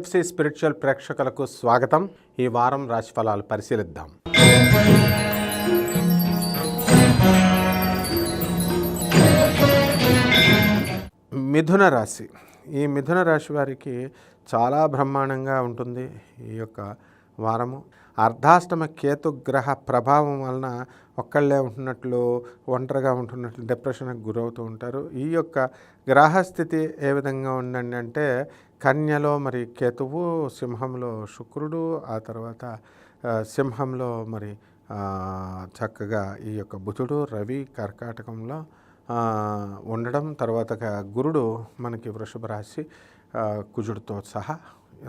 NFC spiritual ప్రేక్షకులకు స్వాగతం. ఈ వారం రాశిఫలాలు పరిశీలిద్దాం. మిథున రాశి. ఈ మిథున రాశి వారికి చాలా బ్రహ్మాండంగా ఉంటుంది ఈ యొక్క వారము. అర్ధాష్టమ కేతుగ్రహ ప్రభావం వలన ఒక్కళ్ళే ఉంటున్నట్లు, ఒంటరిగా ఉంటున్నట్లు డిప్రెషన్కి గురవుతూ ఉంటారు. ఈ యొక్క గ్రహస్థితి ఏ విధంగా ఉందండి అంటే, కన్యలో మరి కేతువు, సింహంలో శుక్రుడు, ఆ తర్వాత సింహంలో మరి చక్కగా ఈ యొక్క బుధుడు, రవి కర్కాటకంలో ఉండడం, తర్వాత గురుడు మనకి వృషభ రాశి కుజుడితో సహా,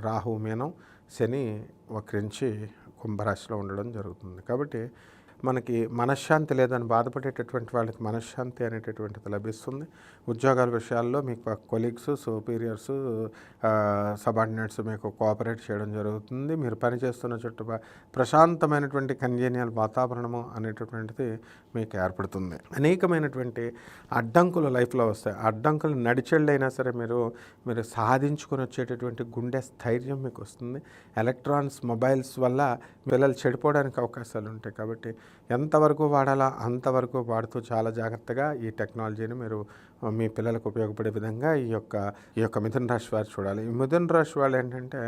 రాహు మీనం, శని వక్రించి కుంభరాశిలో ఉండడం జరుగుతుంది. కాబట్టి మనకి మనశ్శాంతి లేదని బాధపడేటటువంటి వాళ్ళకి మనశ్శాంతి అనేటటువంటిది లభిస్తుంది. ఉద్యోగాల విషయాల్లో మీకు కొలీగ్స్, సుపీరియర్స్, సబార్డినేట్స్ మీకు కోఆపరేట్ చేయడం జరుగుతుంది. మీరు పనిచేస్తున్న చుట్టూ ప్రశాంతమైనటువంటి కన్జేనియల్ వాతావరణము అనేటటువంటిది మీకు ఏర్పడుతుంది. అనేకమైనటువంటి అడ్డంకులు లైఫ్లో వస్తాయి. అడ్డంకులు నడిచెళ్ళైనా సరే మీరు సాధించుకొని వచ్చేటటువంటి గుండె స్థైర్యం మీకు వస్తుంది. ఎలక్ట్రానిక్స్, మొబైల్స్ వల్ల పిల్లలు చెడిపోవడానికి అవకాశాలు ఉంటాయి. కాబట్టి ఎంతవరకు వాడాలా అంతవరకు వాడుతూ చాలా జాగ్రత్తగా ఈ టెక్నాలజీని మీరు మీ పిల్లలకు ఉపయోగపడే విధంగా ఈ యొక్క మిథున రాశి వారు చూడాలి. ఈ మిథున రాశి వాళ్ళు ఏంటంటే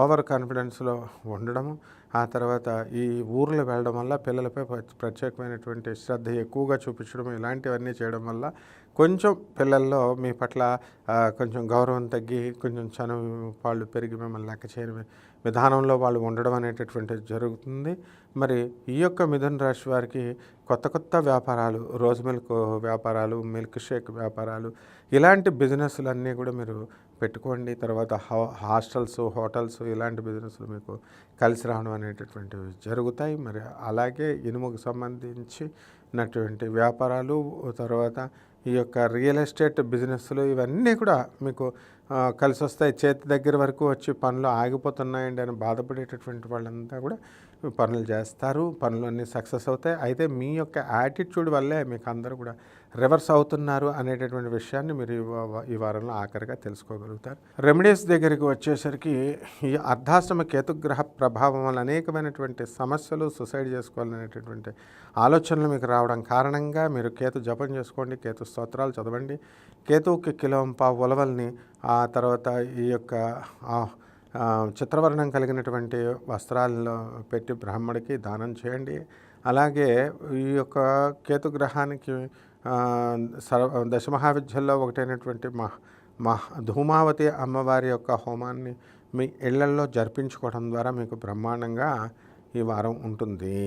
ఓవర్ కాన్ఫిడెన్స్లో ఉండడము, ఆ తర్వాత ఈ ఊర్లు వెళ్ళడం వల్ల పిల్లలపై ప్రత్యేకమైనటువంటి శ్రద్ధ ఎక్కువగా చూపించడం, ఇలాంటివన్నీ చేయడం వల్ల కొంచెం పిల్లల్లో మీ పట్ల కొంచెం గౌరవం తగ్గి, కొంచెం చనువు వాళ్ళు పెరిగి మిమ్మల్ని లెక్క చేయని విధానంలో వాళ్ళు ఉండడం అనేటటువంటిది జరుగుతుంది. మరి ఈ యొక్క మిథున రాశి వారికి కొత్త వ్యాపారాలు, రోజ్ మిల్క్ వ్యాపారాలు, మిల్క్ షేక్ వ్యాపారాలు, ఇలాంటి బిజినెస్లన్నీ కూడా మీరు పెట్టుకోండి. తర్వాత హాస్టల్స్, హోటల్స్, ఇలాంటి బిజినెస్లు మీకు కలిసి రావడం అనేటటువంటివి జరుగుతాయి. మరి అలాగే ఇనుముకు సంబంధించినటువంటి వ్యాపారాలు, తర్వాత ఈ యొక్క రియల్ ఎస్టేట్ బిజినెస్లు, ఇవన్నీ కూడా మీకు కలిసి వస్తాయి. చేతి దగ్గర వరకు వచ్చి పనులు ఆగిపోతున్నాయండి అని బాధపడేటటువంటి వాళ్ళంతా కూడా పనులు చేస్తారు. పనులు అన్నీ సక్సెస్ అవుతాయి. అయితే మీ యొక్క యాటిట్యూడ్ వల్లే మీకు అందరూ కూడా రివర్స్ అవుతున్నారు అనేటటువంటి విషయాన్ని మీరు ఈ వారంలో ఆఖరిగా తెలుసుకోగలుగుతారు. రెమెడీస్ దగ్గరికి వచ్చేసరికి ఈ అర్ధాష్టమ కేతుగ్రహ ప్రభావం వల్ల అనేకమైనటువంటి సమస్యలు, సూసైడ్ చేసుకోవాలనేటటువంటి ఆలోచనలు మీకు రావడం కారణంగా మీరు కేతు జపం చేసుకోండి, కేతు స్తోత్రాలు చదవండి, కేతువుకి కిలోంపావు ఉలవల్ని, ఆ తర్వాత ఈ యొక్క చిత్రవర్ణం కలిగినటువంటి వస్త్రాల్లో పెట్టి బ్రాహ్మడికి దానం చేయండి. అలాగే ఈ యొక్క కేతుగ్రహానికి దశమహావిద్యల్లో ఒకటైనటువంటి ధూమావతి అమ్మవారి యొక్క హోమాన్ని మీ ఇళ్లల్లో జరిపించుకోవడం ద్వారా మీకు బ్రహ్మాండంగా ఈ వారం ఉంటుంది.